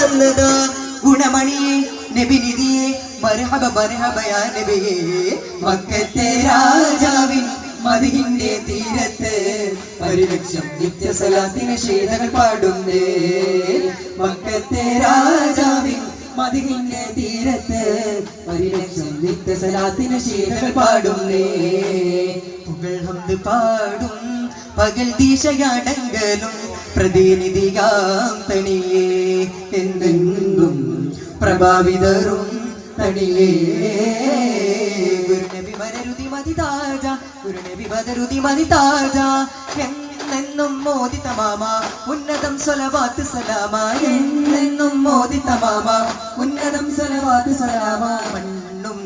വന്നതാ ഗുണമണിയെ നബിനിധിയെ മർഹബ മർഹബ യാ നബിയേ മക്കത്തെ രാജാവിൻ മദീഹിന്റെ തീരത്ത് 1,00,000 നിത്യസലാത്തിന് ശീലകൾ പാടുന്നേ മക്കത്തെ രാജാവിൻ മദീഹിന്റെ തീരത്ത് 1,00,000 നിത്യസലാത്തിന് ശീലകൾ പാടുന്നേ പുകൾ ഹംദ് പാടും പകൽ ദിശയടങ്കലും പ്രതിനിധിയാം തണിയേ എന്തെങ്കും പ്രഭാവിതരും തണിയേ ഗുരുനബി വരരുതി മതി താജ ഗുരുനബി വരരുതി മതി താജ എന്നെന്നും മോദി തമാമ ഉന്നതം സ്വലവാത്ത് സലാമ എന്നെന്നും മോദി തമാമ ഉന്നതം സ്വലവാത്ത് സലാമ മണ്ണും